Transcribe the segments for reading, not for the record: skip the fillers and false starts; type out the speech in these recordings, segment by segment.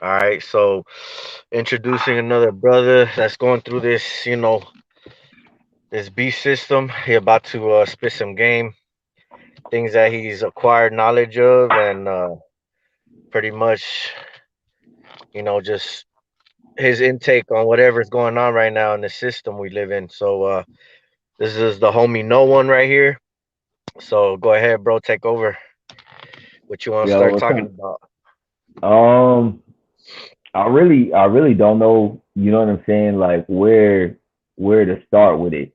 All right, so introducing another brother that's going through this, this beast system. He about to spit some game, things that he's acquired knowledge of, and pretty much, just his intake on whatever's going on right now in the system we live in. So this is the homie No One right here. So go ahead, bro, take over. What you want to Yo, start what's talking up? about? Um, I really don't know. You know what I'm saying? Like where to start with it.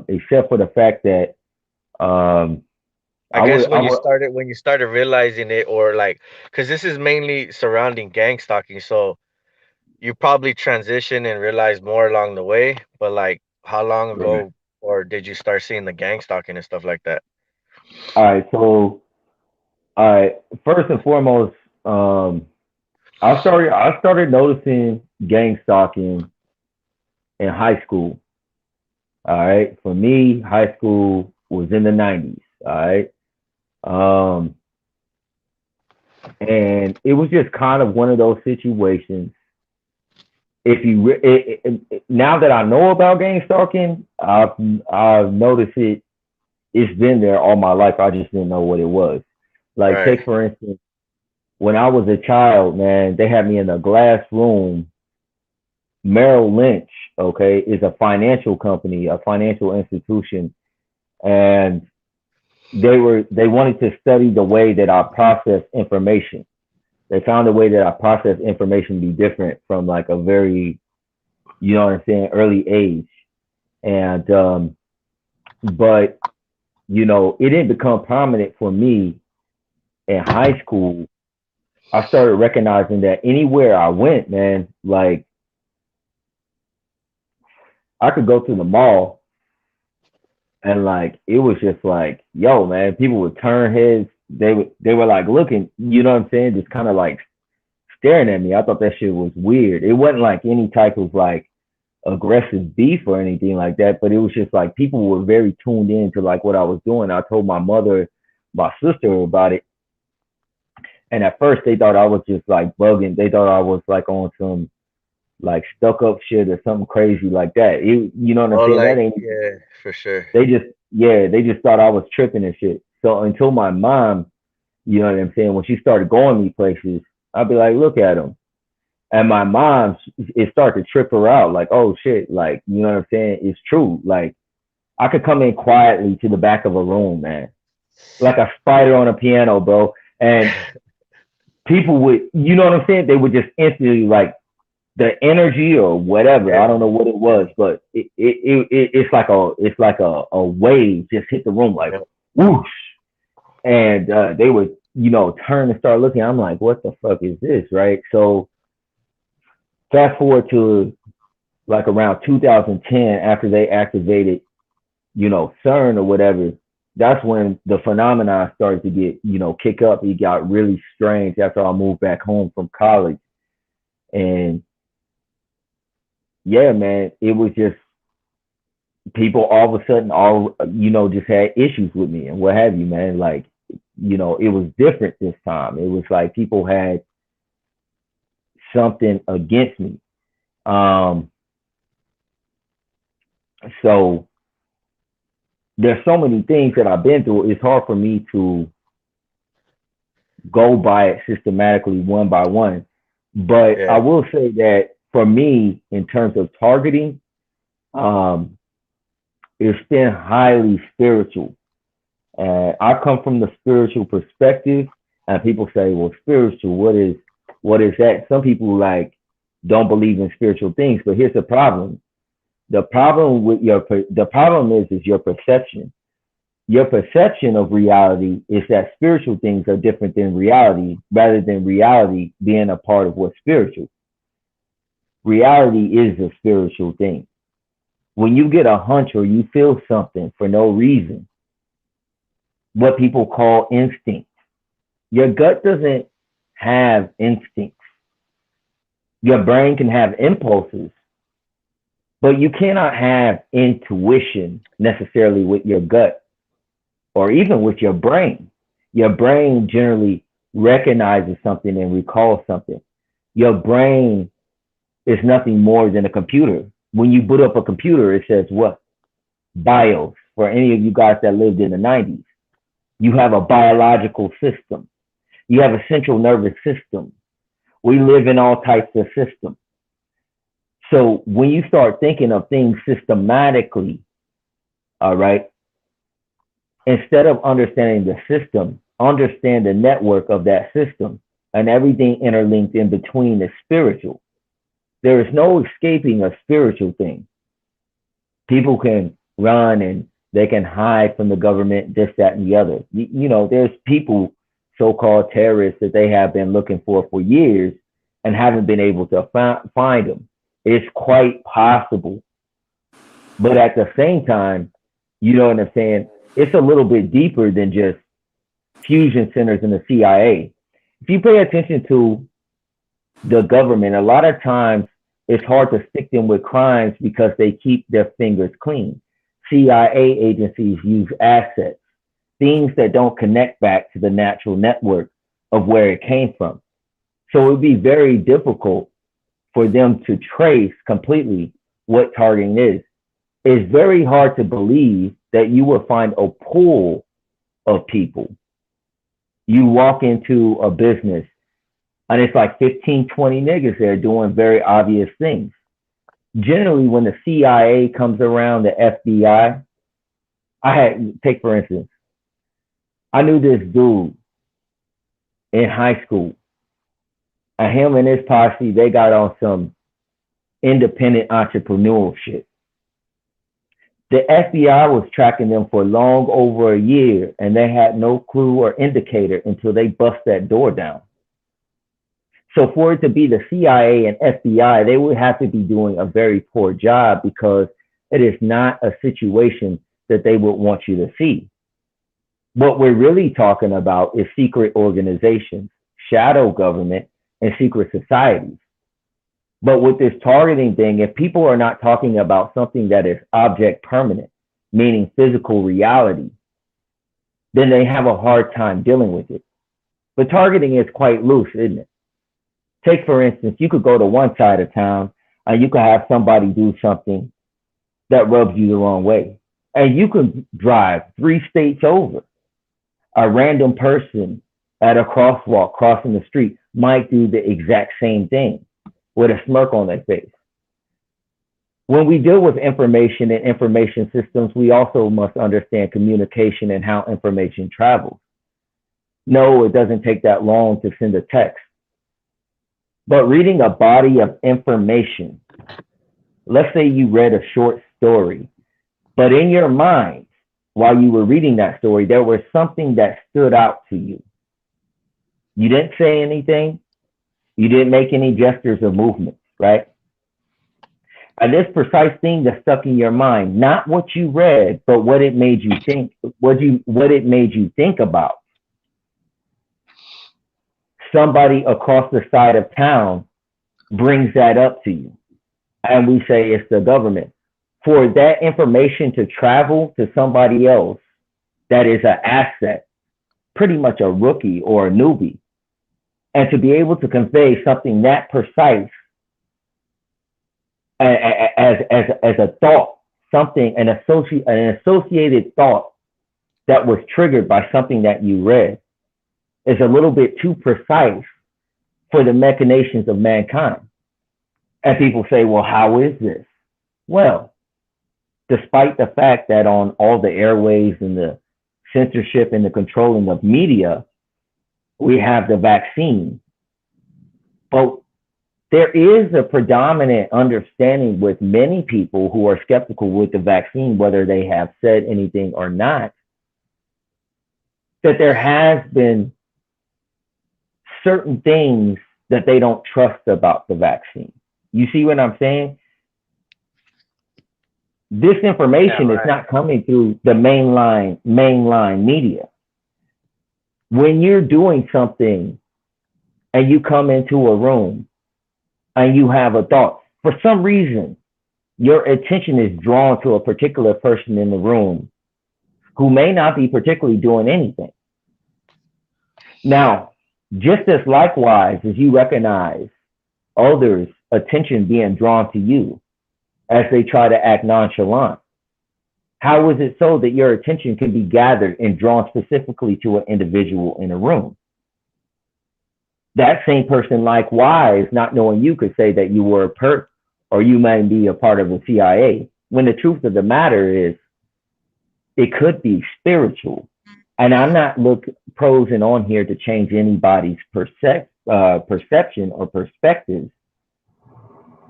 Except for the fact that um, I I guess would, I when you would, started when you started realizing it, or like, because this is mainly surrounding gang stalking, so you probably transitioned and realized more along the way. But like, how long right. ago, or did you start seeing the gang stalking and stuff like that? All right. So, all right. First and foremost, um, I started noticing gang stalking in high school. All right. For me, high school was in the 90s. All right. Um, and it was just kind of one of those situations. If you now that I know about gang stalking, I've noticed it. It's been there all my life. I just didn't know what it was. Like Right. take for instance, when I was a child, man, they had me in a glass room. Merrill Lynch, okay, is a financial company, a financial institution, and they wanted to study the way that I process information. They found a way that I process information be different from like a very, you know what I'm saying, early age. And but it didn't become prominent for me in high school. I started recognizing that anywhere I went, man, like I could go to the mall and like it was just like, yo, man, people would turn heads. They were like looking, you know what I'm saying, just kind of like staring at me. I thought that shit was weird. It wasn't like any type of like aggressive beef or anything like that, but it was just like people were very tuned in to like what I was doing. I told my mother, my sister about it, and at first they thought I was just like bugging. They thought I was like on some like stuck up shit or something crazy like that. You know what I'm Oh, saying? That like, ain't. yeah, for sure. They just yeah, they just thought I was tripping and shit. So until my mom, you know what I'm saying, when she started going me places, I'd be like, look at them. And my mom, it started to trip her out, like, oh shit, like, you know what I'm saying? It's true. Like, I could come in quietly to the back of a room, man, like a spider on a piano, bro. And people would, you know what I'm saying? They would just instantly, like, the energy or whatever. Yeah, I don't know what it yeah, was, but it's like a wave just hit the room, like, yeah. whoosh. And they would, turn and start looking. I'm like, what the fuck is this, right? So fast forward to like around 2010, after they activated, CERN or whatever, that's when the phenomenon started to get, kick up. It got really strange after I moved back home from college. And yeah, man, it was just people all of a sudden just had issues with me and what have you, man. Like, it was different this time. It was like people had something against me. Um, so there's so many things that I've been through. It's hard for me to go by it systematically one by one. But Yeah. I will say that for me, in terms of targeting, um, it's been highly spiritual. And I come from the spiritual perspective, and people say, "Well, spiritual, what is that?" Some people like don't believe in spiritual things, but here's the problem: the problem is your perception. Your perception of reality is that spiritual things are different than reality, rather than reality being a part of what's spiritual. Reality is a spiritual thing. When you get a hunch or you feel something for no reason, what people call instinct, your gut doesn't have instincts. Your brain can have impulses, but you cannot have intuition necessarily with your gut or even with your brain. Your brain generally recognizes something and recalls something. Your brain is nothing more than a computer. When you boot up a computer, it says what? BIOS. For any of you guys that lived in the 90s, you have a biological system. You have a central nervous system. We live in all types of systems. So when you start thinking of things systematically, all right, instead of understanding the system, understand the network of that system and everything interlinked in between is spiritual. There is no escaping a spiritual thing. People can run and they can hide from the government, this, that, and the other. There's people, so-called terrorists, that they have been looking for years and haven't been able to find them. It's quite possible. But at the same time, you know what I'm saying? It's a little bit deeper than just fusion centers in the CIA. If you pay attention to the government, a lot of times it's hard to stick them with crimes because they keep their fingers clean. CIA agencies use assets, things that don't connect back to the natural network of where it came from. So it would be very difficult for them to trace completely what targeting is. It's very hard to believe that you will find a pool of people. You walk into a business and it's like 15, 20 niggas there doing very obvious things. Generally, when the CIA comes around, the FBI, take for instance, I knew this dude in high school, and him and his posse, they got on some independent entrepreneurial shit. The FBI was tracking them for long over a year, and they had no clue or indicator until they bust that door down. So for it to be the CIA and FBI, they would have to be doing a very poor job because it is not a situation that they would want you to see. What we're really talking about is secret organizations, shadow government, and secret societies. But with this targeting thing, if people are not talking about something that is object permanent, meaning physical reality, then they have a hard time dealing with it. But targeting is quite loose, isn't it? Take, for instance, you could go to one side of town and you could have somebody do something that rubs you the wrong way. And you could drive 3 states over. A random person at a crosswalk crossing the street might do the exact same thing with a smirk on their face. When we deal with information and information systems, we also must understand communication and how information travels. No, it doesn't take that long to send a text. But reading a body of information, let's say you read a short story, but in your mind, while you were reading that story, there was something that stood out to you. You didn't say anything. You didn't make any gestures or movements, right? And this precise thing that stuck in your mind, not what you read, but what it made you think, what it made you think about. Somebody across the side of town brings that up to you, and we say it's the government. For that information to travel to somebody else that is an asset, pretty much a rookie or a newbie, and to be able to convey something that precise as a thought, something, an associated thought that was triggered by something that you read is a little bit too precise for the machinations of mankind. And people say, well, how is this? Well, despite the fact that on all the airways and the censorship and the controlling of media, we have the vaccine. But there is a predominant understanding with many people who are skeptical with the vaccine, whether they have said anything or not, that there has been certain things that they don't trust about the vaccine. You see what I'm saying? This information is not coming through the mainline media. When you're doing something and you come into a room and you have a thought, for some reason, your attention is drawn to a particular person in the room who may not be particularly doing anything. Now, just as likewise as you recognize others' attention being drawn to you as they try to act nonchalant? How is it so that your attention can be gathered and drawn specifically to an individual in a room? That same person, likewise, not knowing you, could say that you were a perp or you may be a part of the CIA. When the truth of the matter is, it could be spiritual. And I'm not prosing on here to change anybody's perception or perspective.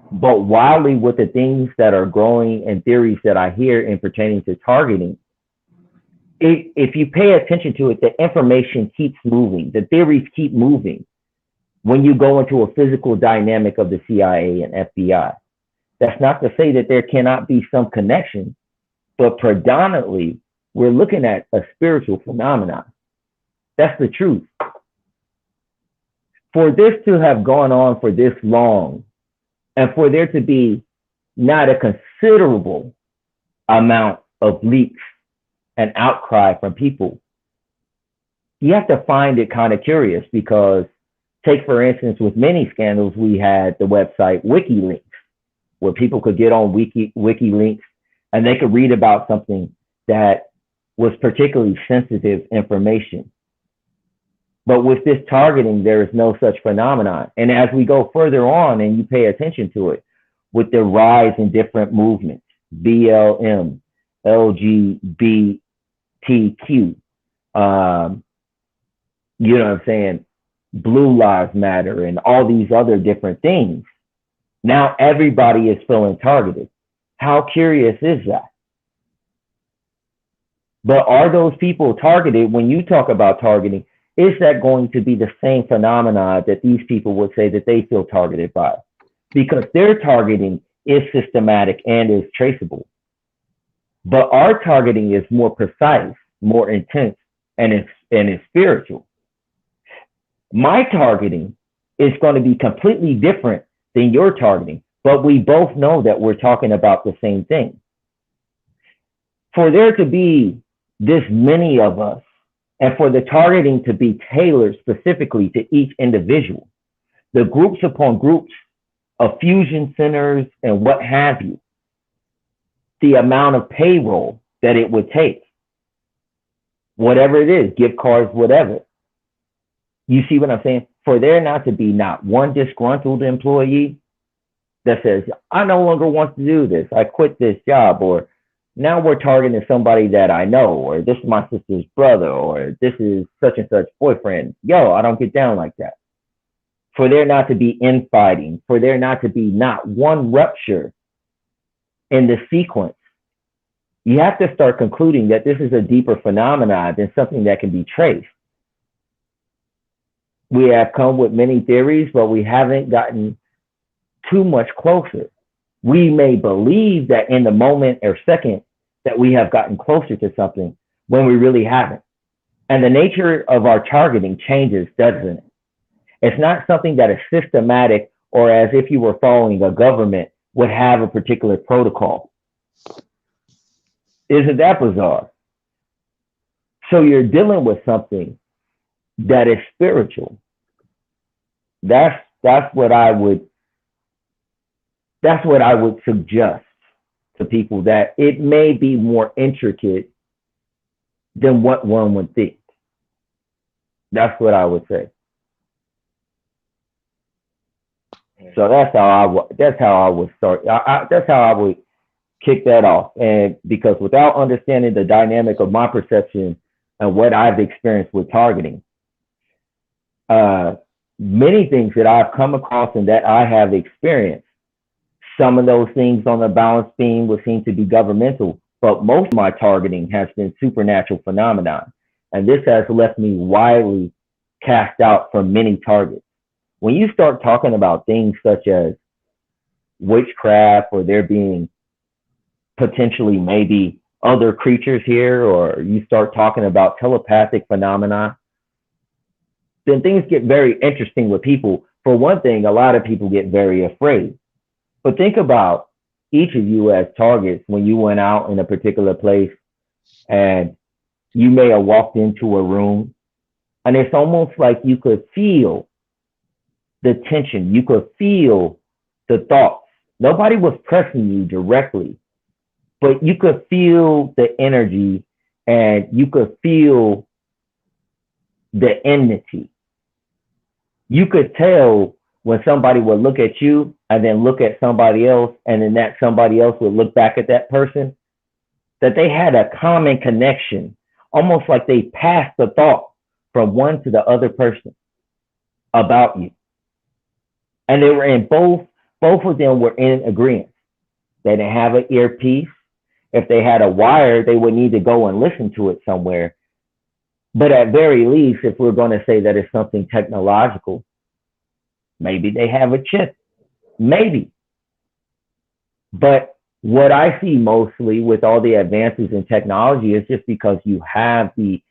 But wildly, with the things that are growing and theories that I hear in pertaining to targeting, if you pay attention to it, the information keeps moving, the theories keep moving when you go into a physical dynamic of the CIA and FBI. That's not to say that there cannot be some connection, but predominantly, we're looking at a spiritual phenomenon. That's the truth. For this to have gone on for this long, and for there to be not a considerable amount of leaks and outcry from people, you have to find it kind of curious, because take, for instance, with many scandals, we had the website WikiLeaks, where people could get on WikiLeaks and they could read about something that was particularly sensitive information. But with this targeting, there is no such phenomenon. And as we go further on and you pay attention to it, with the rise in different movements, BLM, LGBTQ, you know what I'm saying, Blue Lives Matter, and all these other different things, now everybody is feeling targeted. How curious is that? But are those people targeted? When you talk about targeting, is that going to be the same phenomena that these people would say that they feel targeted by? Because their targeting is systematic and is traceable. But our targeting is more precise, more intense, and it's spiritual. My targeting is going to be completely different than your targeting, but we both know that we're talking about the same thing. For there to be this many of us, and for the targeting to be tailored specifically to each individual, the groups upon groups of fusion centers and what have you, the amount of payroll that it would take, whatever it is, gift cards, whatever. You see what I'm saying? For there not to be not one disgruntled employee that says, I no longer want to do this, I quit this job, or now we're targeting somebody that I know, or this is my sister's brother, or this is such and such boyfriend. Yo, I don't get down like that. For there not to be infighting, for there not to be not one rupture in the sequence, you have to start concluding that this is a deeper phenomenon than something that can be traced. We have come with many theories, but we haven't gotten too much closer. We may believe that in the moment or second that we have gotten closer to something when we really haven't. And the nature of our targeting changes, doesn't it? It's not something that is systematic, or as if you were following a government would have a particular protocol. Isn't that bizarre? So you're dealing with something that is spiritual. That's what I would suggest to people, that it may be more intricate than what one would think. That's what I would say. So that's how I would start. That's how I would kick that off. And because without understanding the dynamic of my perception and what I've experienced with targeting, many things that I've come across and that I have experienced, some of those things on the balance beam would seem to be governmental, but most of my targeting has been supernatural phenomenon. And this has left me widely cast out from many targets. When you start talking about things such as witchcraft, or there being potentially maybe other creatures here, or you start talking about telepathic phenomena, then things get very interesting with people. For one thing, a lot of people get very afraid. But think about each of you as targets when you went out in a particular place and you may have walked into a room, and it's almost like you could feel the tension. You could feel the thoughts. Nobody was pressing you directly, but you could feel the energy and you could feel the enmity. You could tell when somebody would look at you and then look at somebody else, and then that somebody else would look back at that person, that they had a common connection, almost like they passed the thought from one to the other person about you. And they were in both of them were in agreement. They didn't have an earpiece. If they had a wire, they would need to go and listen to it somewhere. But at very least, if we're going to say that it's something technological, maybe they have a chip. Maybe. But what I see mostly with all the advances in technology is just because you have the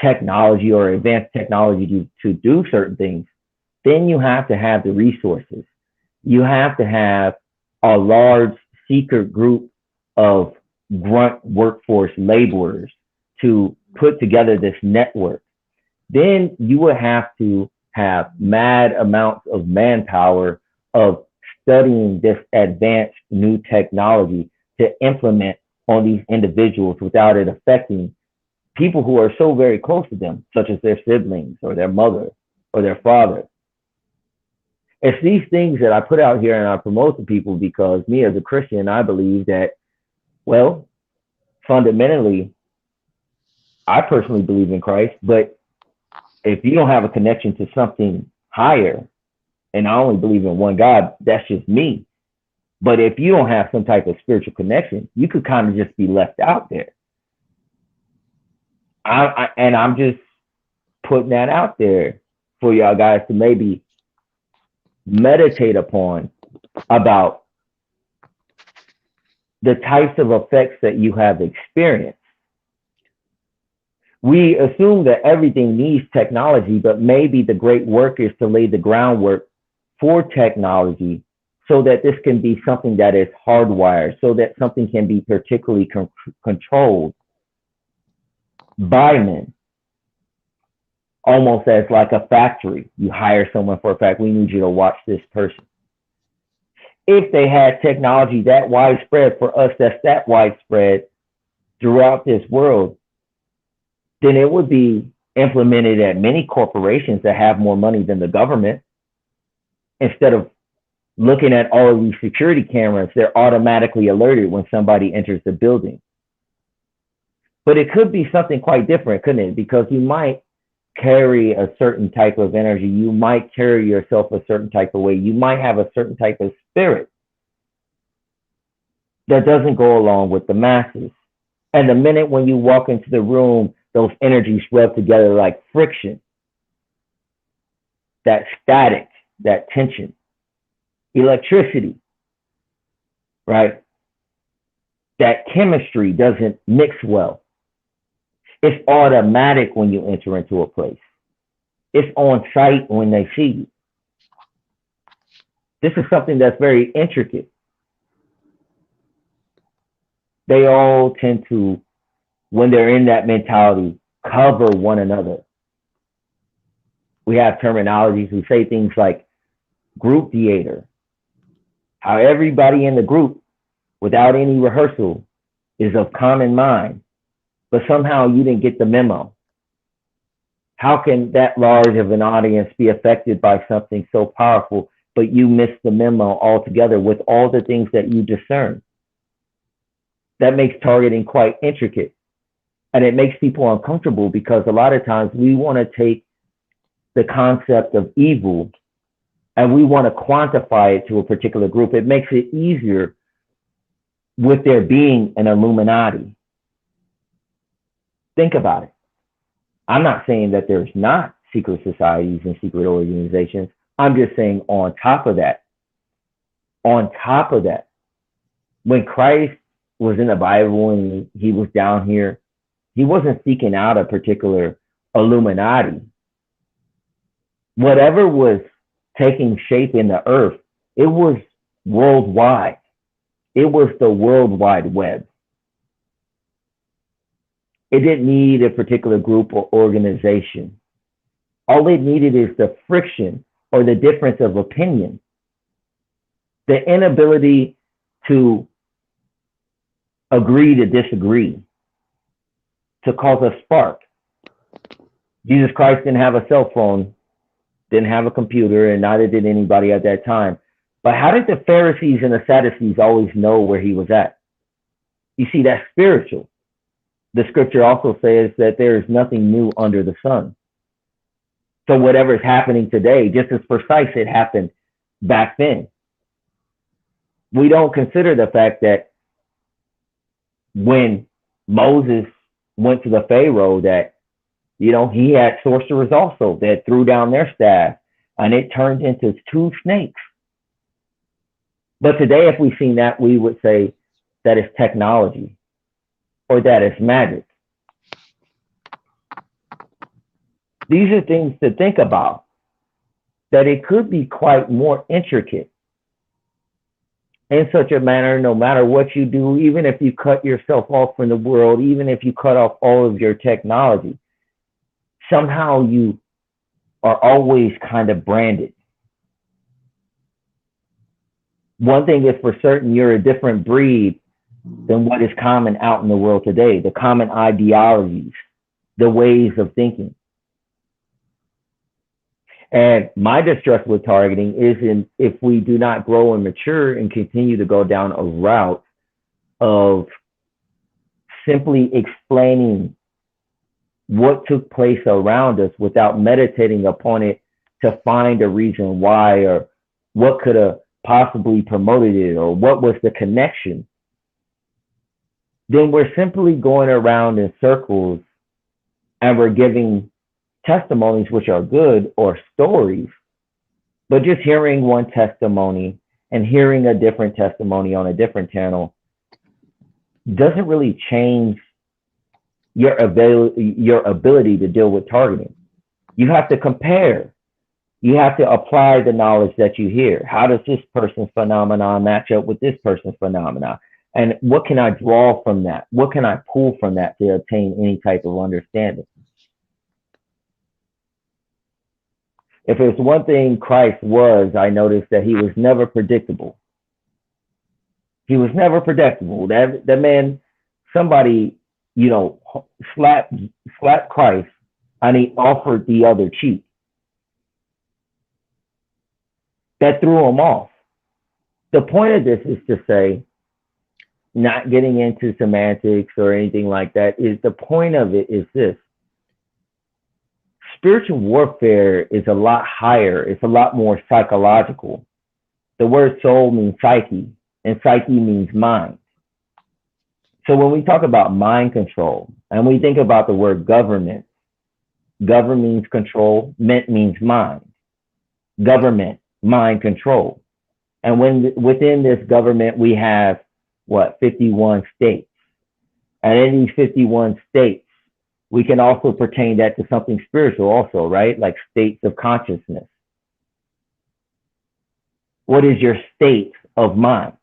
technology or advanced technology to do certain things, then you have to have the resources. You have to have a large secret group of grunt workforce laborers to put together this network. Then you would have to have mad amounts of manpower of studying this advanced new technology to implement on these individuals without it affecting people who are so very close to them, such as their siblings or their mother or their father. It's these things that I put out here and I promote to people because me as a Christian, I believe that, well, fundamentally, I personally believe in Christ, but if you don't have a connection to something higher, and I only believe in one God, that's just me. But if you don't have some type of spiritual connection, you could kind of just be left out there. And I'm just putting that out there for y'all guys to maybe meditate upon about the types of effects that you have experienced. We assume that everything needs technology, but maybe the great work is to lay the groundwork for technology so that this can be something that is hardwired, so that something can be particularly controlled by men, almost as like a factory. You hire someone for a fact, we need you to watch this person. If they had technology that widespread for us, that's that widespread throughout this world, then it would be implemented at many corporations that have more money than the government. Instead of looking at all of these security cameras, they're automatically alerted when somebody enters the building. But it could be something quite different, couldn't it? Because you might carry a certain type of energy. You might carry yourself a certain type of way. You might have a certain type of spirit that doesn't go along with the masses. And the minute when you walk into the room, those energies rub together like friction, that static, that tension, electricity, right? That chemistry doesn't mix well. It's automatic when you enter into a place. It's on site when they see you. This is something that's very intricate. They all tend to, when they're in that mentality, cover one another. We have terminologies. We say things like group theater, how everybody in the group, without any rehearsal, is of common mind, but somehow you didn't get the memo. How can that large of an audience be affected by something so powerful, but you missed the memo altogether with all the things that you discern? That makes targeting quite intricate. And it makes people uncomfortable because a lot of times we want to take the concept of evil and we want to quantify it to a particular group. It makes it easier with there being an Illuminati. Think about it. I'm not saying that there's not secret societies and secret organizations. I'm just saying on top of that, when Christ was in the Bible and he was down here, he wasn't seeking out a particular Illuminati. Whatever was taking shape in the earth, it was worldwide. It was the World Wide Web. It didn't need a particular group or organization. All it needed is the friction or the difference of opinion, the inability to agree to disagree, to cause a spark. Jesus Christ didn't have a cell phone, didn't have a computer, and neither did anybody at that time. But how did the Pharisees and the Sadducees always know where he was at? You see, that's spiritual. The scripture also says that there is nothing new under the sun. So whatever is happening today, just as precise it happened back then. We don't consider the fact that when Moses went to the Pharaoh, that he had sorcerers also that threw down their staff and it turned into two snakes. But today, if we seen that, we would say that is technology or that is magic. These are things to think about, that it could be quite more intricate in such a manner, no matter what you do, even if you cut yourself off from the world, even if you cut off all of your technology, somehow you are always kind of branded. One thing is for certain, you're a different breed than what is common out in the world today, the common ideologies, the ways of thinking. And my distress with targeting is if we do not grow and mature and continue to go down a route of simply explaining what took place around us without meditating upon it to find a reason why, or what could have possibly promoted it, or what was the connection, then we're simply going around in circles and we're giving testimonies which are good, or stories, but just hearing one testimony and hearing a different testimony on a different channel doesn't really change your ability to deal with targeting. You have to compare. You have to apply the knowledge that you hear. How does this person's phenomenon match up with this person's phenomenon? And what can I draw from that? What can I pull from that to obtain any type of understanding? If there's one thing Christ was, I noticed that he was never predictable. He was never predictable. That man, somebody, slapped Christ and he offered the other cheek. That threw him off. The point of this is to say, not getting into semantics or anything like that, is the point of it is this. Spiritual warfare is a lot higher. It's a lot more psychological. The word soul means psyche, and psyche means mind. So when we talk about mind control, and we think about the word government, govern means control, ment means mind. Government, mind control. And within this government, we have, 51 states. And in these 51 states, we can also pertain that to something spiritual also, right? Like states of consciousness. What is your state of mind?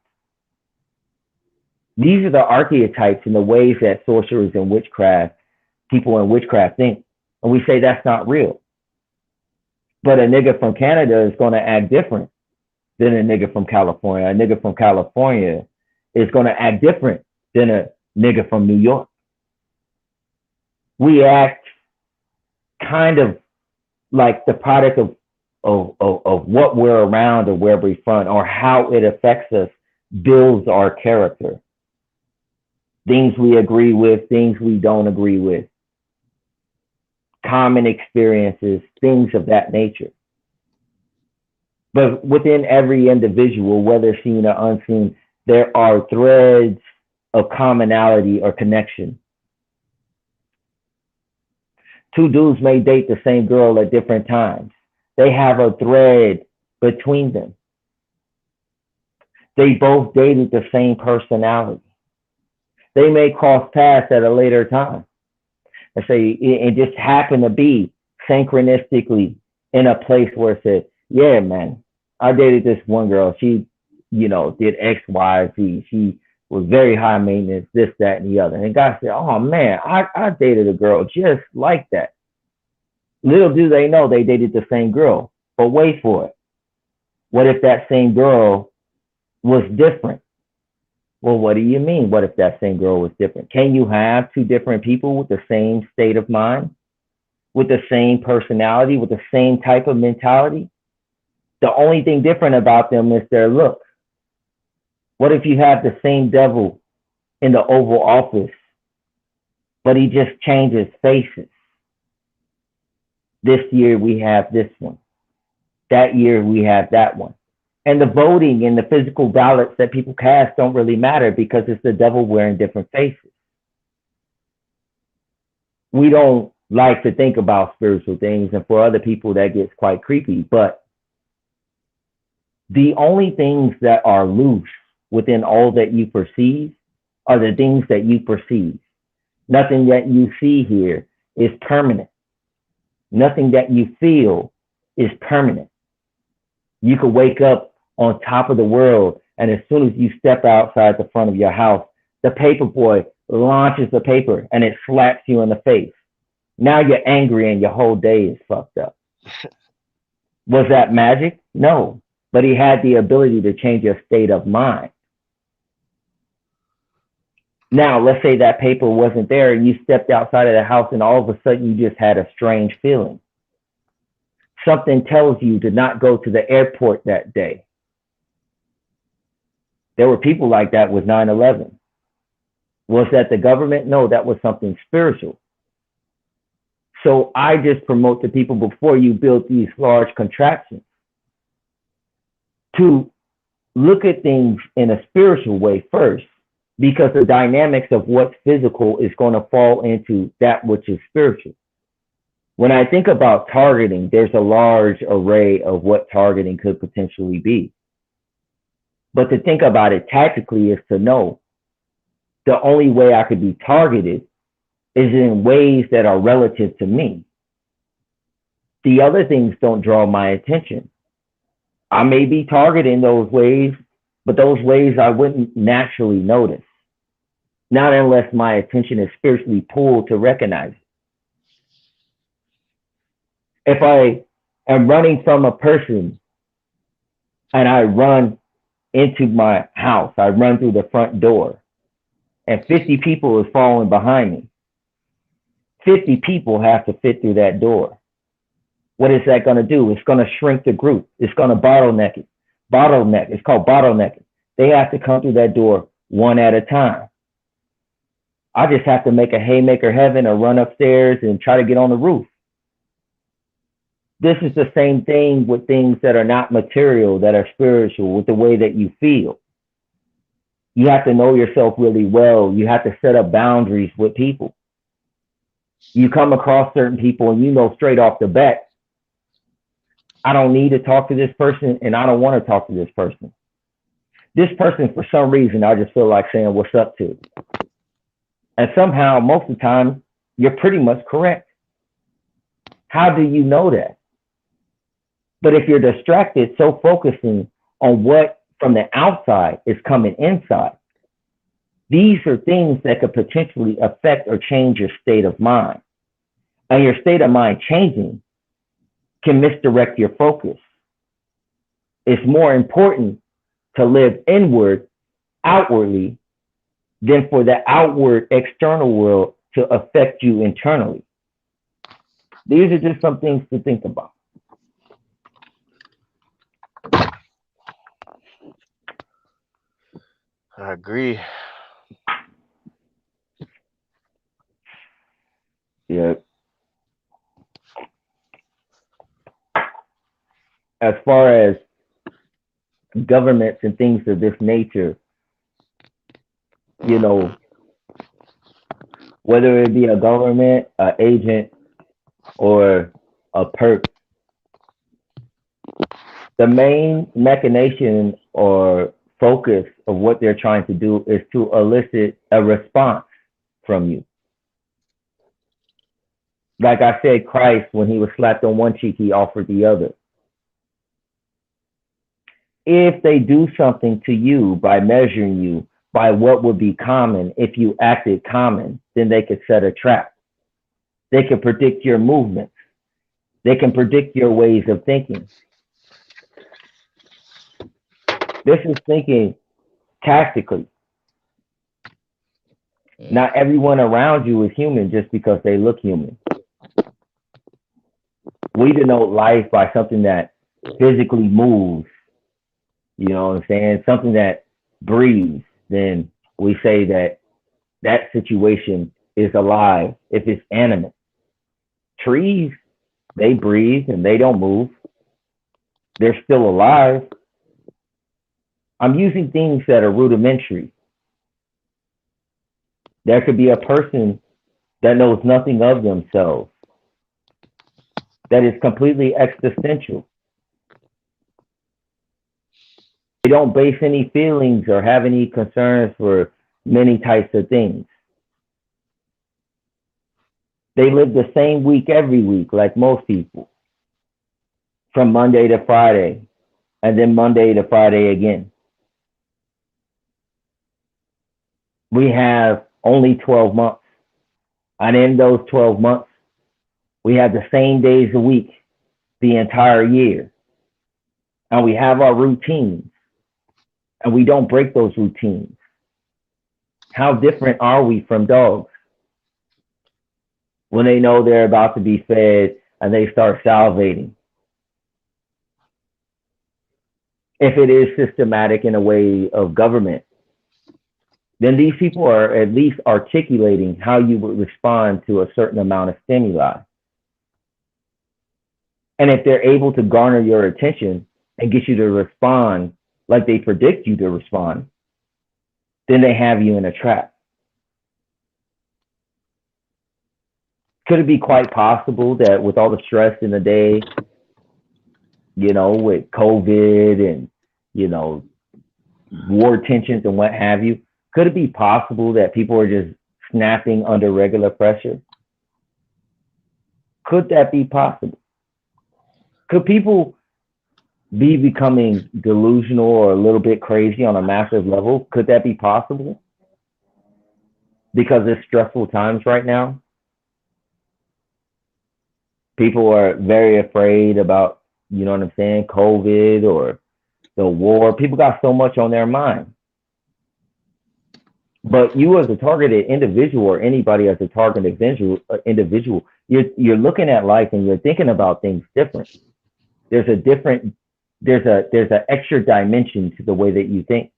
These are the archetypes and the ways that sorcerers and witchcraft, people in witchcraft think. And we say that's not real. But a nigga from Canada is going to act different than a nigga from California. A nigga from California is going to act different than a nigga from New York. We act kind of like the product of what we're around or where we're from, or how it affects us builds our character. Things we agree with, things we don't agree with, common experiences, things of that nature. But within every individual, whether seen or unseen, there are threads of commonality or connection. Two dudes may date the same girl at different times. They have a thread between them. They both dated the same personality. They may cross paths at a later time. And say it just happened to be synchronistically in a place where it said, yeah, man, I dated this one girl. She, did X, Y, Z. She was very high maintenance, this, that, and the other. And God said, oh, man, I dated a girl just like that. Little do they know they dated the same girl But wait for it. What if that same girl was different? Well, what do you mean? What if that same girl was different? Can you have two different people with the same state of mind, with the same personality, with the same type of mentality? The only thing different about them is their look. What if you have the same devil in the Oval Office, but he just changes faces? This year we have this one. That year we have that one. And the voting and the physical ballots that people cast don't really matter because it's the devil wearing different faces. We don't like to think about spiritual things, and for other people that gets quite creepy. But the only things that are loose within all that you perceive are the things that you perceive. Nothing that you see here is permanent. Nothing that you feel is permanent. You could wake up on top of the world, and as soon as you step outside the front of your house, the paper boy launches the paper and it slaps you in the face. Now you're angry and your whole day is fucked up. Was that magic? No. But he had the ability to change your state of mind. Now, let's say that paper wasn't there and you stepped outside of the house and all of a sudden you just had a strange feeling. Something tells you to not go to the airport that day. There were people like that with 9/11. Was that the government? No, that was something spiritual. So I just promote to people before you build these large contraptions to look at things in a spiritual way first, because the dynamics of what's physical is going to fall into that which is spiritual. When I think about targeting, there's a large array of what targeting could potentially be. But to think about it tactically is to know the only way I could be targeted is in ways that are relative to me. The other things don't draw my attention. I may be targeting those ways, but those ways I wouldn't naturally notice. Not unless my attention is spiritually pulled to recognize it. If I am running from a person and I run into my house, I run through the front door, and 50 people is following behind me, 50 people have to fit through that door. What is that going to do? It's going to shrink the group. It's going to bottleneck it. It's called bottlenecking. They have to come through that door one at a time. I just have to make a haymaker heaven or run upstairs and try to get on the roof. This is the same thing with things that are not material, that are spiritual, with the way that you feel. You have to know yourself really well. You have to set up boundaries with people. You come across certain people and you know straight off the bat, I don't need to talk to this person and I don't want to talk to this person. This person, for some reason, I just feel like saying what's up to. And somehow, most of the time, you're pretty much correct. How do you know that? But if you're distracted, so focusing on what from the outside is coming inside, these are things that could potentially affect or change your state of mind. And your state of mind changing can misdirect your focus. It's more important to live inward, outwardly, than for the outward external world to affect you internally. These are just some things to think about. I agree. Yeah. As far as governments and things of this nature, you know, whether it be a government, an agent, or a perk, the main machination or focus of what they're trying to do is to elicit a response from you. Like I said, Christ, when he was slapped on one cheek, he offered the other. If they do something to you by measuring you by what would be common, if you acted common, then they could set a trap. They can predict your movements. They can predict your ways of thinking. This is thinking tactically. Mm. Not everyone around you is human just because they look human. We denote life by something that physically moves, you know what I'm saying? Something that breathes. Then we say that that situation is alive if it's animate. Trees, they breathe and they don't move. They're still alive. I'm using things that are rudimentary. There could be a person that knows nothing of themselves, that is completely existential. They don't base any feelings or have any concerns for many types of things. They live the same week every week, like most people, from Monday to Friday, and then Monday to Friday again. We have only 12 months. And in those 12 months, we have the same days a week the entire year. And we have our routines, and we don't break those routines. How different are we from dogs when they know they're about to be fed and they start salivating? If it is systematic in a way of government, then these people are at least articulating how you would respond to a certain amount of stimuli. And if they're able to garner your attention and get you to respond like they predict you to respond, then they have you in a trap. Could it be quite possible that with all the stress in the day, with COVID and, you know, war tensions and what have you, could it be possible that people are just snapping under regular pressure? Could that be possible? Could people be becoming delusional or a little bit crazy on a massive level? Could that be possible? Because it's stressful times right now. People are very afraid about, you know what I'm saying, COVID or the war. People got so much on their mind. But you as a targeted individual or anybody as a targeted individual, you're looking at life and you're thinking about things different. There's a different there's an extra dimension to the way that you think.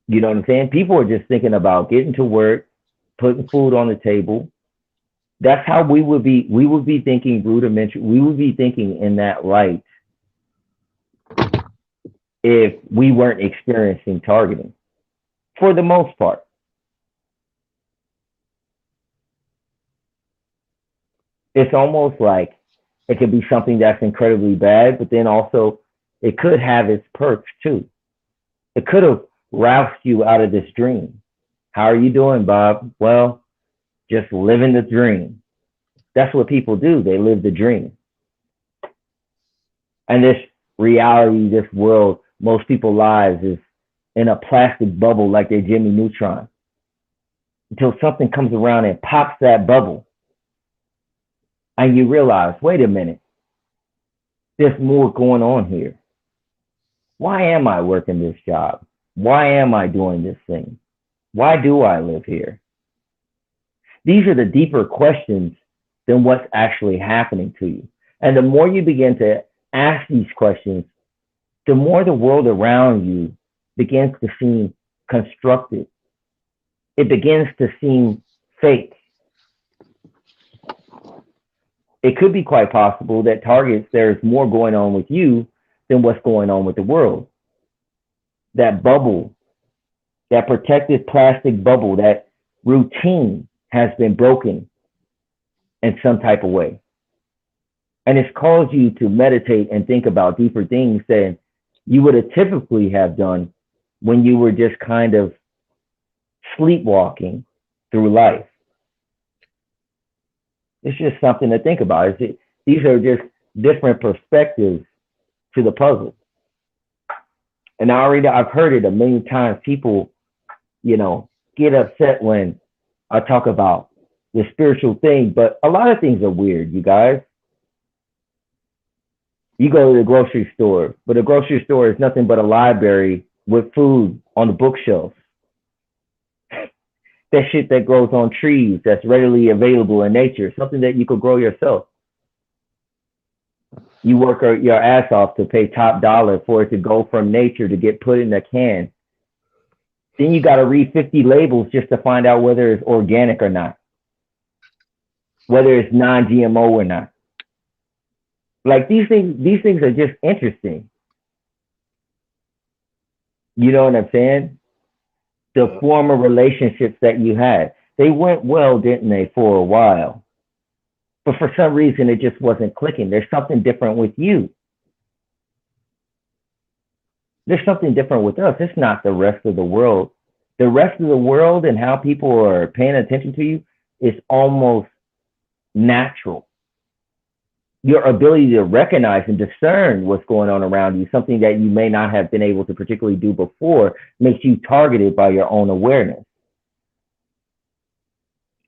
You know what I'm saying? People are just thinking about getting to work, putting food on the table. That's how we would be thinking rudimentary. We would be thinking in that light if we weren't experiencing targeting for the most part. It's almost like it could be something that's incredibly bad, but then also it could have its perks too. It could have roused you out of this dream. How are you doing, Bob? Well, just living the dream. That's what people do. They live the dream. And this reality, this world, most people's lives is in a plastic bubble like they're Jimmy Neutron until something comes around and pops that bubble. And you realize, wait a minute, there's more going on here. Why am I working this job? Why am I doing this thing? Why do I live here? These are the deeper questions than what's actually happening to you. And the more you begin to ask these questions, the more the world around you begins to seem constructed. It begins to seem fake. It could be quite possible that targets there's more going on with you than what's going on with the world. That bubble, that protected plastic bubble, that routine has been broken in some type of way. And it's caused you to meditate and think about deeper things than you would have typically have done when you were just kind of sleepwalking through life. It's just something to think about. These are just different perspectives to the puzzle. And I've heard it a million times. People, get upset when I talk about the spiritual thing, but a lot of things are weird, you guys. You go to the grocery store, but the grocery store is nothing but a library with food on the bookshelves. That shit that grows on trees that's readily available in nature, something that you could grow yourself. You work your ass off to pay top dollar for it to go from nature to get put in a can. Then you got to read 50 labels just to find out whether it's organic or not, whether it's non-GMO or not. Like these things are just interesting. You know what I'm saying? The former relationships that you had, they went well, didn't they, for a while? But for some reason, it just wasn't clicking. There's something different with you. There's something different with us. It's not the rest of the world. The rest of the world and how people are paying attention to you is almost natural. Your ability to recognize and discern what's going on around you, something that you may not have been able to particularly do before, makes you targeted by your own awareness.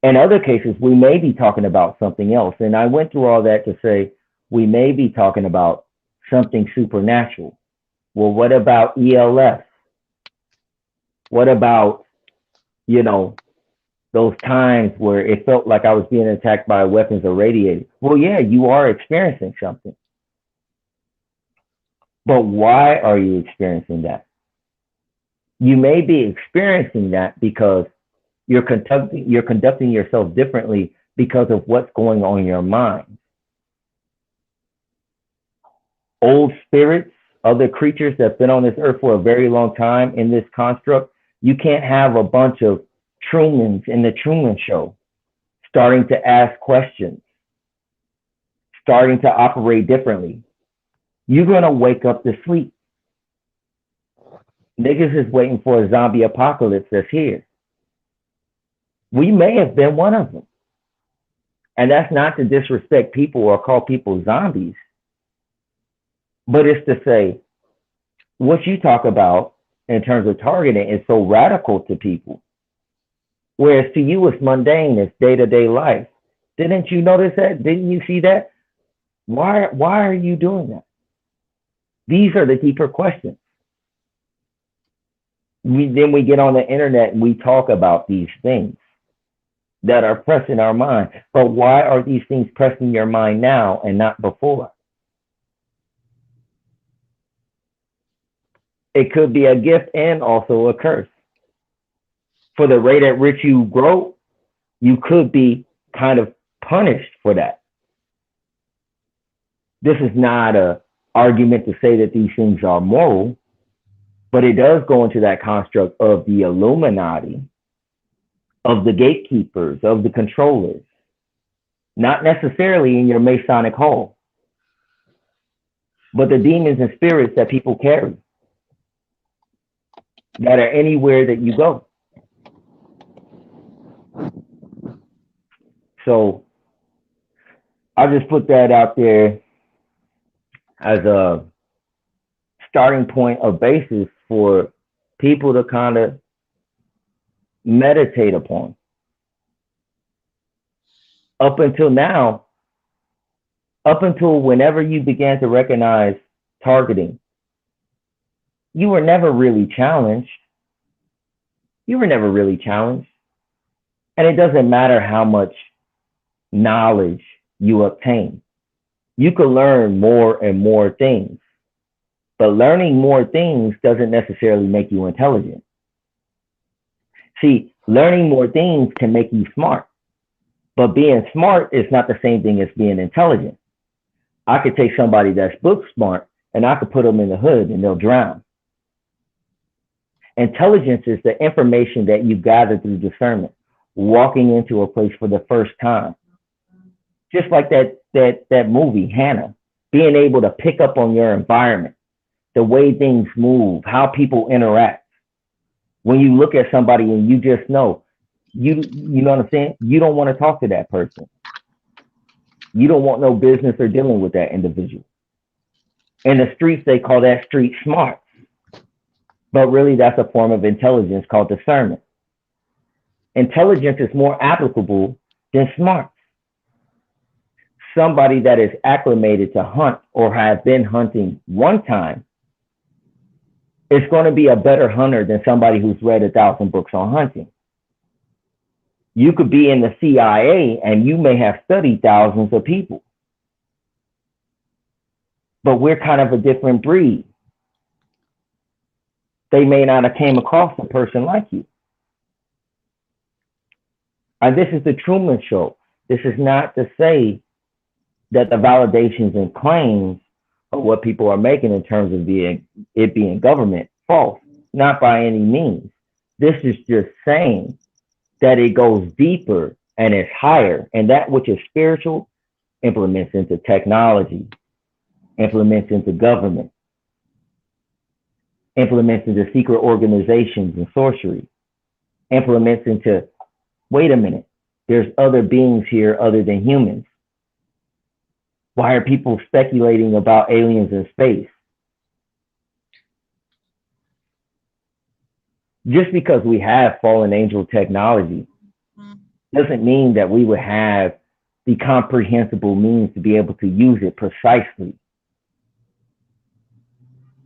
In other cases, we may be talking about something else. And I went through all that to say we may be talking about something supernatural. Well, what about ELF? What about, you know, those times where it felt like I was being attacked by weapons or radiated? Well, yeah, you are experiencing something. But why are you experiencing that? You may be experiencing that because you're conducting yourself differently because of what's going on in your mind. Old spirits, other creatures that have been on this earth for a very long time in this construct, you can't have a bunch of Trumans in the Truman Show starting to ask questions, starting to operate differently. You're going to wake up to sleep. Niggas is waiting for a zombie apocalypse that's here. We may have been one of them. And that's not to disrespect people or call people zombies, but it's to say what you talk about in terms of targeting is so radical to people. Whereas to you, it's mundane, it's day-to-day life. Didn't you notice that? Didn't you see that? Why are you doing that? These are the deeper questions. Then we get on the internet and we talk about these things that are pressing our mind. But why are these things pressing your mind now and not before? It could be a gift and also a curse. For the rate at which you grow, you could be kind of punished for that. This is not an argument to say that these things are moral, but it does go into that construct of the Illuminati, of the gatekeepers, of the controllers, not necessarily in your Masonic hall, but the demons and spirits that people carry that are anywhere that you go. So I'll just put that out there as a starting point of basis for people to kind of meditate upon. Up until now, up until whenever you began to recognize targeting, you were never really challenged. You were never really challenged. And it doesn't matter how much knowledge you obtain. You can learn more and more things. But learning more things doesn't necessarily make you intelligent. See, learning more things can make you smart. But being smart is not the same thing as being intelligent. I could take somebody that's book smart and I could put them in the hood and they'll drown. Intelligence is the information that you gather through discernment, walking into a place for the first time. Just like that movie, Hannah, being able to pick up on your environment, the way things move, how people interact. When you look at somebody and you just know, you know what I'm saying? You don't want to talk to that person. You don't want no business or dealing with that individual. In the streets, they call that street smart. But really, that's a form of intelligence called discernment. Intelligence is more applicable than smart. somebody that is acclimated to hunt or have been hunting one time is going to be a better hunter than somebody who's read 1,000 books on hunting. You could be in the CIA and you may have studied thousands of people, but we're kind of a different breed. They may not have came across a person like you. And this is the Truman Show. This is not to say that the validations and claims of what people are making in terms of being government false. Not by any means. This is just saying that it goes deeper and it's higher, and that which is spiritual implements into technology, implements into government, implements into secret organizations and sorcery, implements into, wait a minute, there's other beings here other than humans. Why are people speculating about aliens in space? Just because we have fallen angel technology doesn't mean that we would have the comprehensible means to be able to use it precisely.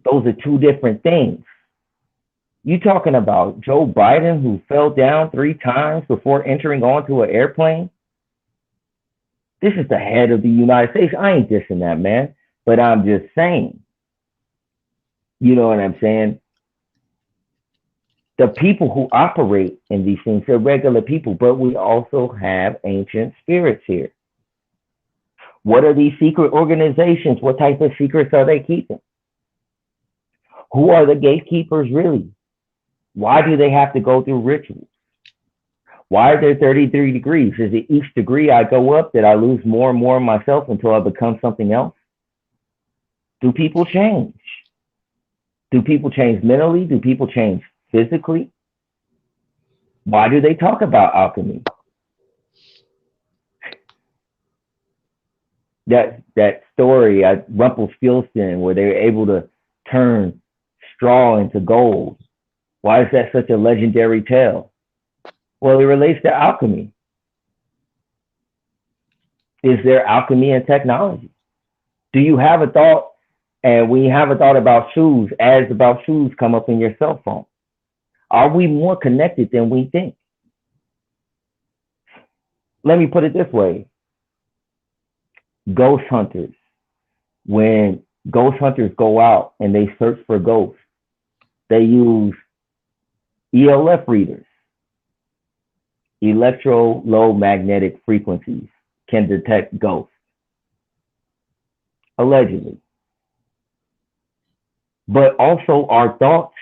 Those are two different things. You talking about Joe Biden, who fell down 3 times before entering onto an airplane? This is the head of the United States. I ain't dissing that man, but I'm just saying, you know what I'm saying? The people who operate in these things are regular people, but we also have ancient spirits here. What are these secret organizations? What type of secrets are they keeping? Who are the gatekeepers really? Why do they have to go through rituals? Why are there 33 degrees? Is it each degree I go up that I lose more and more of myself until I become something else? Do people change? Do people change mentally? Do people change physically? Why do they talk about alchemy? That story at Rumpelstiltskin where they were able to turn straw into gold. Why is that such a legendary tale? Well, it relates to alchemy. Is there alchemy in technology? Do you have a thought? And when you have a thought about shoes, ads about shoes come up in your cell phone. Are we more connected than we think? Let me put it this way. Ghost hunters. When ghost hunters go out and they search for ghosts, they use ELF readers. Electro low magnetic frequencies can detect ghosts, allegedly. But also our thoughts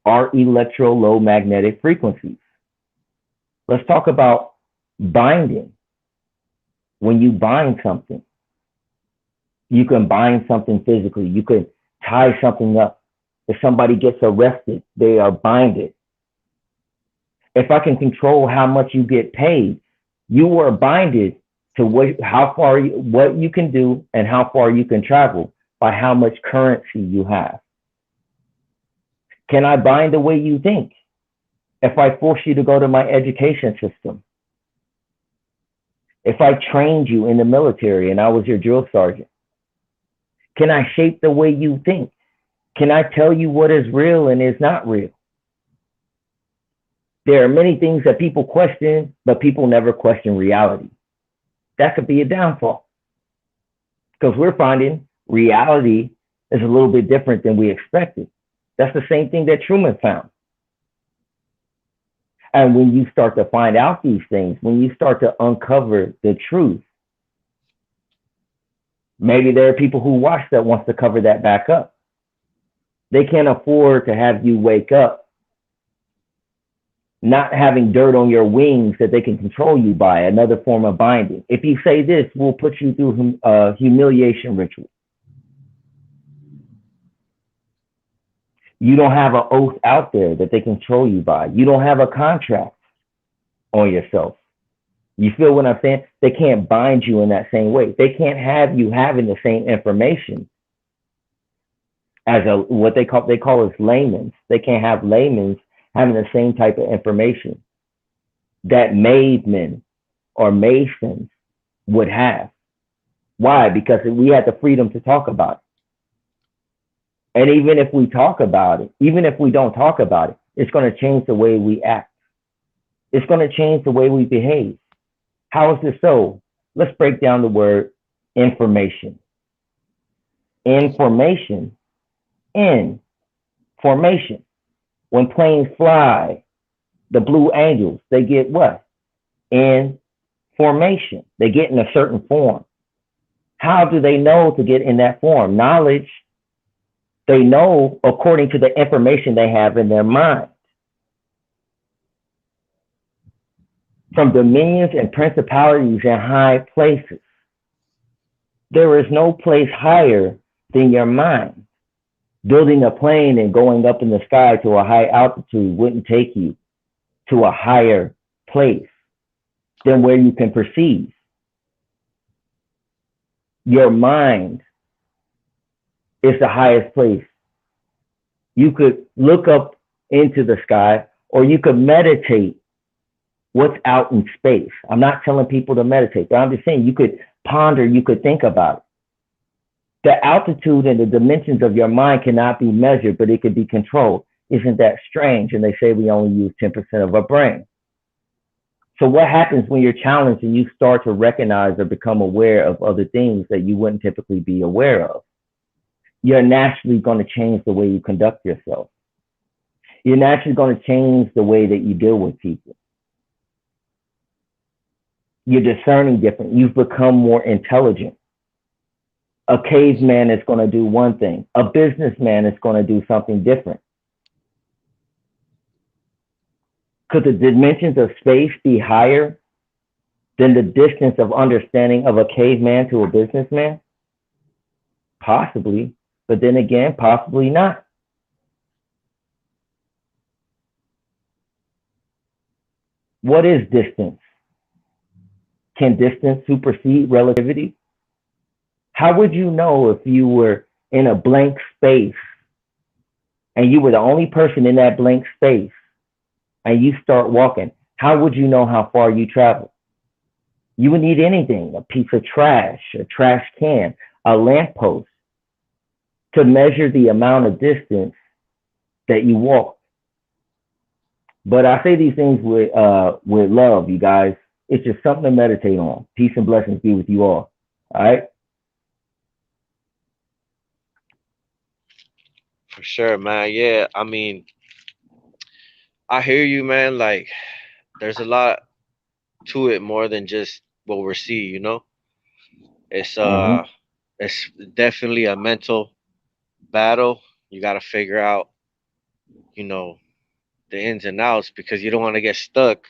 are electro low magnetic frequencies. Let's talk about binding. When you bind something, you can bind something physically. You can tie something up. If somebody gets arrested, they are binded. If I can control how much you get paid, you are binded to what you can do and how far you can travel by how much currency you have. Can I bind the way you think? If I force you to go to my education system, if I trained you in the military and I was your drill sergeant, can I shape the way you think? Can I tell you what is real and is not real? There are many things that people question, but people never question reality. That could be a downfall because we're finding reality is a little bit different than we expected. That's the same thing that Truman found. And when you start to find out these things, when you start to uncover the truth, maybe there are people who watch that wants to cover that back up. They can't afford to have you wake up not having dirt on your wings that they can control you by, another form of binding. If you say this, we'll put you through a humiliation ritual. You don't have an oath out there that they control you by. You don't have a contract on yourself. You feel what I'm saying? They can't bind you in that same way. They can't have you having the same information as what they call as laymen. They can't have laymen having the same type of information that maidmen or masons would have. Why? Because we had the freedom to talk about it. And even if we talk about it, even if we don't talk about it, it's going to change the way we act. It's going to change the way we behave. How is this so? Let's break down the word information. Information in formation. When planes fly, the Blue Angels, they get what? In formation. They get in a certain form. How do they know to get in that form? Knowledge. They know according to the information they have in their mind. From dominions and principalities in high places. There is no place higher than your mind. Building a plane and going up in the sky to a high altitude wouldn't take you to a higher place than where you can perceive. Your mind is the highest place. You could look up into the sky, or you could meditate what's out in space. I'm not telling people to meditate, but I'm just saying you could ponder, you could think about it. The altitude and the dimensions of your mind cannot be measured, but it could be controlled. Isn't that strange? And they say we only use 10% of our brain. So what happens when you're challenged and you start to recognize or become aware of other things that you wouldn't typically be aware of? You're naturally going to change the way you conduct yourself. You're naturally going to change the way that you deal with people. You're discerning different. You've become more intelligent. A caveman is going to do one thing. A businessman is going to do something different. Could the dimensions of space be higher than the distance of understanding of a caveman to a businessman? Possibly, but then again, possibly not. What is distance? Can distance supersede relativity? How would you know if you were in a blank space and you were the only person in that blank space and you start walking? How would you know how far you travel? You would need anything, a piece of trash, a trash can, a lamppost, to measure the amount of distance that you walk. But I say these things with love, you guys. It's just something to meditate on. Peace and blessings be with you all. All right. For sure, man. Yeah, I mean, I hear you, man. Like, there's a lot to it more than just what we're seeing. It's Mm-hmm. it's definitely a mental battle. You got to figure out, you know, the ins and outs because you don't want to get stuck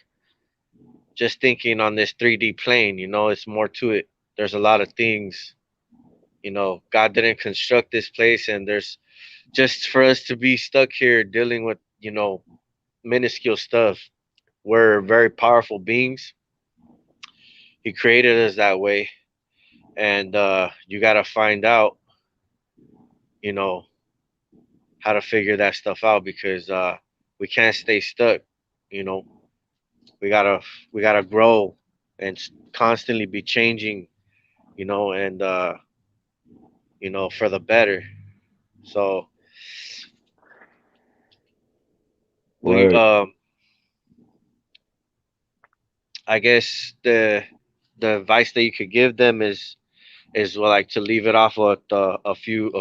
just thinking on this 3D plane. It's more to it. There's a lot of things. God didn't construct this place, and there's just for us to be stuck here dealing with minuscule stuff. We're very powerful beings. He created us that way, and you got to find out, you know, how to figure that stuff out because we can't stay stuck. You know, we gotta we gotta grow and constantly be changing. And for the better. So we Word. I guess the advice that you could give them is well, like to leave it off with a few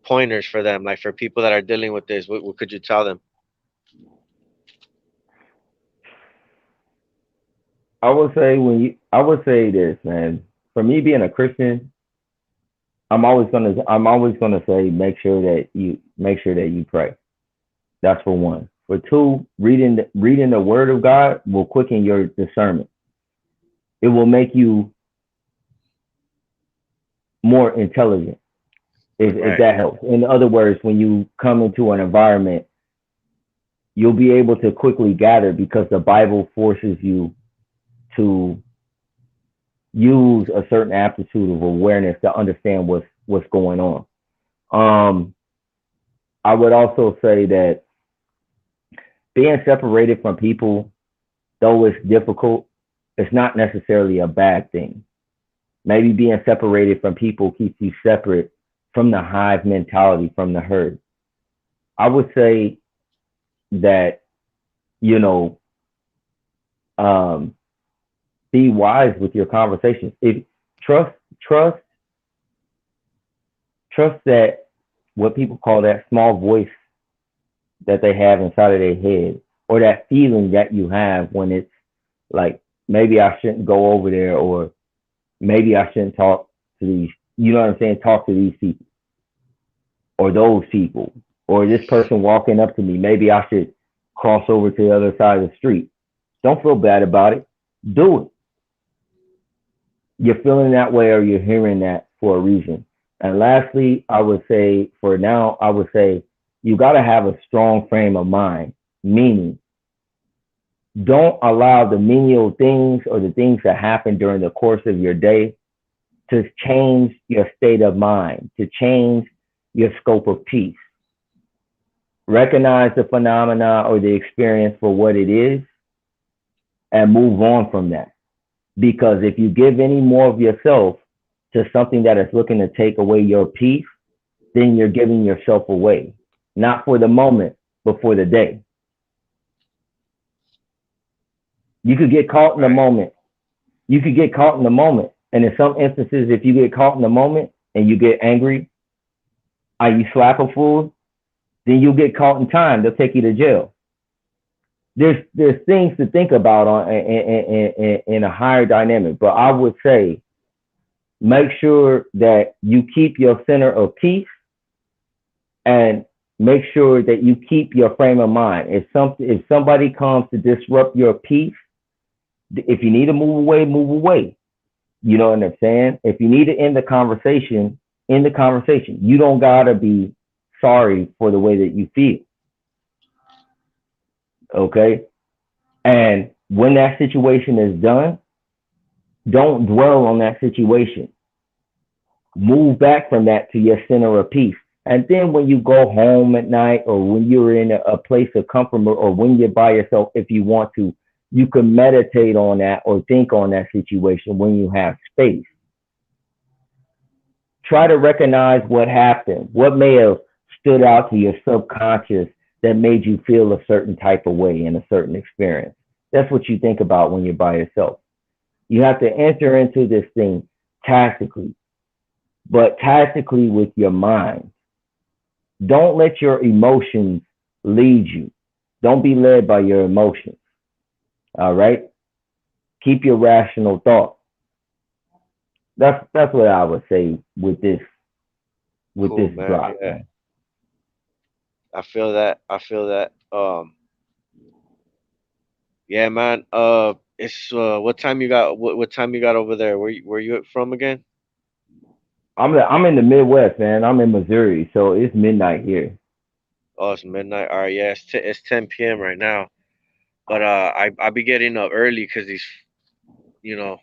pointers for them, like for people that are dealing with this. What could you tell them? I would say this, man. For me being a Christian, I'm always gonna say make sure that you pray. That's for one. For two, reading the Word of God will quicken your discernment. It will make you more intelligent, if Right. that helps. In other words, when you come into an environment, you'll be able to quickly gather because the Bible forces you to use a certain aptitude of awareness to understand what's going on. Um, I would also say that being separated from people, though it's difficult, it's not necessarily a bad thing. Maybe being separated from people keeps you separate from the hive mentality, from the herd. I would say that, you know, um, be wise with your conversations. If trust, trust, trust that what people call that small voice that they have inside of their head, or that feeling that you have when it's like, maybe I shouldn't go over there, or maybe I shouldn't talk to these, you know what I'm saying? Talk to these people or those people, or this person walking up to me. Maybe I should cross over to the other side of the street. Don't feel bad about it. Do it. You're feeling that way, or you're hearing that for a reason. And lastly, I would say, for now, I would say you got to have a strong frame of mind, meaning don't allow the menial things or the things that happen during the course of your day to change your state of mind, to change your scope of peace. Recognize the phenomena or the experience for what it is and move on from that. Because if you give any more of yourself to something that is looking to take away your peace, then you're giving yourself away, not for the moment, but for the day. You could get caught in the Right. moment. You could get caught in the moment. And in some instances, if you get caught in the moment and you get angry, you slap a fool, then you'll get caught in time. They'll take you to jail. There's things to think about in a higher dynamic, but I would say make sure that you keep your center of peace, and make sure that you keep your frame of mind. If somebody comes to disrupt your peace, if you need to move away, move away. You know what I'm saying? If you need to end the conversation. You don't gotta be sorry for the way that you feel. Okay. And when that situation is done, don't dwell on that situation. Move back from that to your center of peace. And then when you go home at night, or when you're in a place of comfort, or when you're by yourself, if you want to, you can meditate on that or think on that situation when you have space. Try to recognize what happened, what may have stood out to your subconscious that made you feel a certain type of way in a certain experience. That's what you think about when you're by yourself. You have to enter into this thing tactically, but tactically with your mind. Don't let your emotions lead you. Don't be led by your emotions. All right. Keep your rational thought. That's what I would say with Cool, this man. drop, Yeah, man. I feel that. I feel that. Yeah, man. It's what time you got? What time you got over there? Where you from again? I'm in the Midwest, man. I'm in Missouri, so it's midnight here. Oh, it's midnight. All right, yeah, it's 10 p.m. right now. But I be getting up early because these, you know,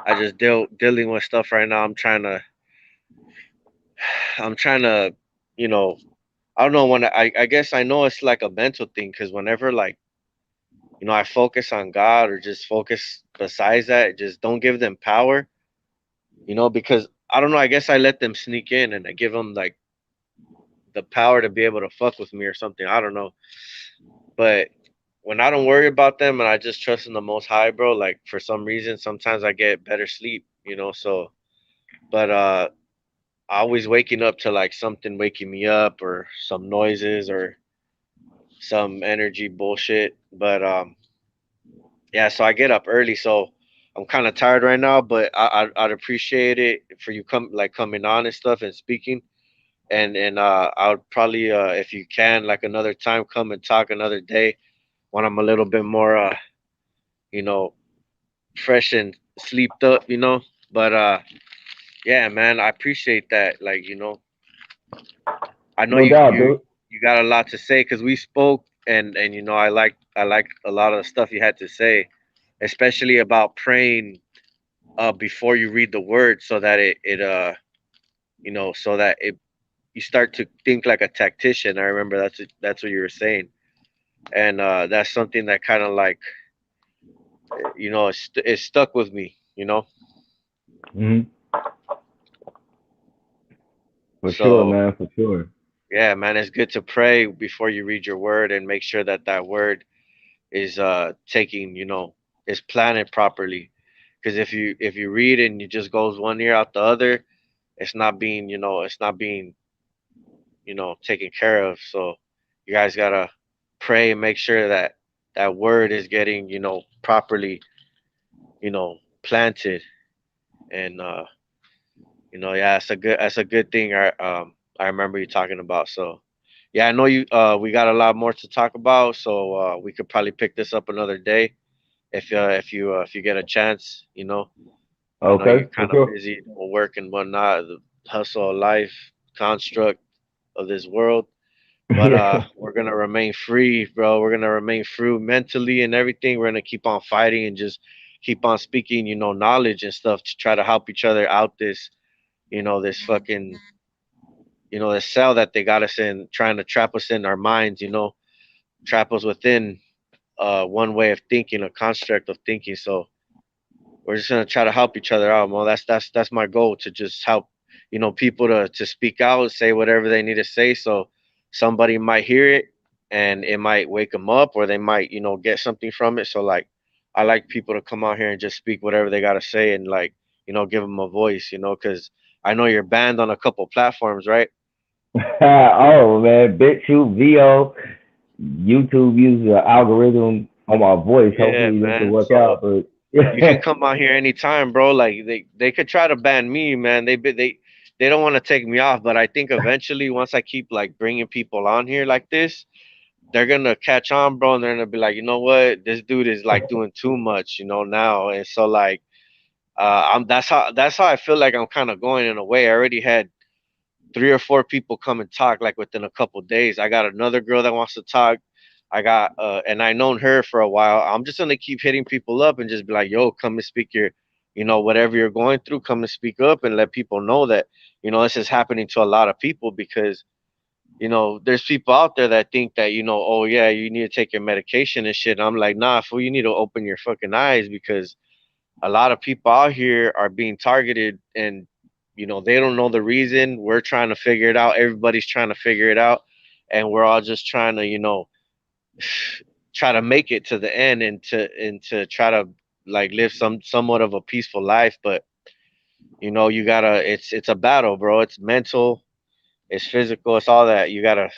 I just dealing with stuff right now. I'm trying to, you know, I don't know when I guess I know it's like a mental thing because whenever like I focus on God or just focus besides that, just don't give them power, because I don't know. I guess I let them sneak in and I give them like the power to be able to fuck with me or something. I don't know, but when I don't worry about them and I just trust in the Most High, bro, like for some reason, sometimes I get better sleep. So, but always waking up to like something waking me up or some noises or some energy bullshit. But yeah, so I get up early, so I'm kind of tired right now. But I'd appreciate it for you coming on and stuff and speaking. And I would probably if you can like another time come and talk another day when I'm a little bit more you know fresh and sleeped up. But yeah, man, I appreciate that. Like I know No you doubt, you dude. you got a lot to say because we spoke, and I like a lot of the stuff you had to say, especially about praying before you read the word, so that so that it you start to think like a tactician. I remember that's what you were saying, and that's something that kind of like it stuck with me. Hmm. For sure, So man. For sure. yeah, man, it's good to pray before you read your word and make sure that that word is taking, is planted properly. Because if you read and it just goes one ear out the other, it's not being, it's not being, taken care of. So you guys gotta pray and make sure that that word is getting, properly, planted. And yeah, that's a good thing. I remember you talking about. So yeah, I know you. We got a lot more to talk about, so we could probably pick this up another day if you get a chance. I know you're Okay, for kind of sure. busy, work and whatnot, the hustle of life, construct of this world. But Yeah. we're gonna remain free, bro. We're gonna remain free mentally and everything. We're gonna keep on fighting and just keep on speaking, knowledge and stuff to try to help each other out this fucking, this cell that they got us in, trying to trap us in our minds, trap us within one way of thinking, a construct of thinking. So we're just gonna try to help each other out, Mo. That's my goal, to just help, people to speak out, say whatever they need to say, so somebody might hear it and it might wake them up, or they might, get something from it. So like, I like people to come out here and just speak whatever they gotta say, and like, give them a voice, because I know you're banned on a couple platforms, right? Oh man, BitChute, VO, YouTube uses an algorithm on my voice. Yeah, Hopefully this will man. work So out. But you can come out here anytime, bro. Like they could try to ban me, man. They don't want to take me off, but I think eventually, once I keep like bringing people on here like this, they're gonna catch on, bro, and they're gonna be like, you know what, this dude is like doing too much, now. And so like, that's how I feel like I'm kind of going in a way. I already had 3 or 4 people come and talk like within a couple days. I got another girl that wants to talk. I got and I known her for a while. I'm just gonna keep hitting people up and just be like, yo, come and speak your, whatever you're going through, come and speak up and let people know that, this is happening to a lot of people. Because, there's people out there that think that, oh yeah, you need to take your medication and shit. And I'm like, nah, fool, you need to open your fucking eyes, because a lot of people out here are being targeted, and they don't know the reason. We're trying to figure it out. Everybody's trying to figure it out, and we're all just trying to, try to make it to the end, and to try to like live somewhat of a peaceful life. But you gotta, it's a battle, bro. It's mental, it's physical, it's all that. You gotta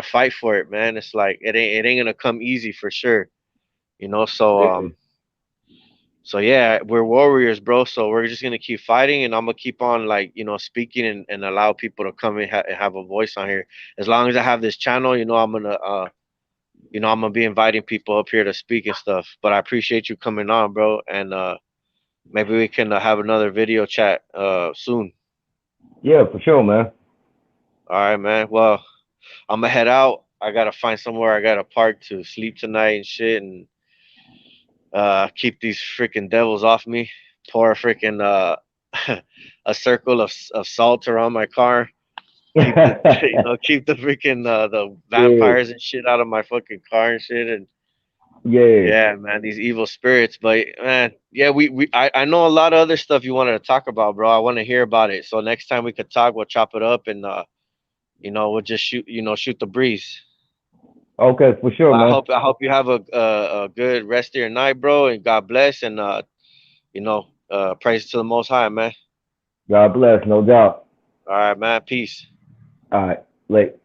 fight for it, man. It's like it ain't gonna come easy for sure. So yeah. So yeah, we're warriors, bro. So we're just gonna keep fighting, and I'm gonna keep on like, speaking, and allow people to come and have a voice on here. As long as I have this channel, I'm gonna be inviting people up here to speak and stuff. But I appreciate you coming on, bro, and maybe we can have another video chat soon. Yeah, for sure, man. All right, man. Well, I'm gonna head out. I gotta find somewhere I gotta park to sleep tonight and shit, and keep these freaking devils off me. Pour a freaking a circle of salt around my car. Keep the keep the freaking the Yeah, vampires and shit out of my fucking car and shit. And yeah. yeah, man, these evil spirits. But man, yeah, I know a lot of other stuff you wanted to talk about, bro. I want to hear about it. So next time we could talk, we'll chop it up, and we'll just shoot the breeze. Okay, for sure, I man. hope I hope you have a good rest of your night, bro, and God bless. And praise to the Most High, man. God bless, no doubt. All right, man. Peace. All right, late.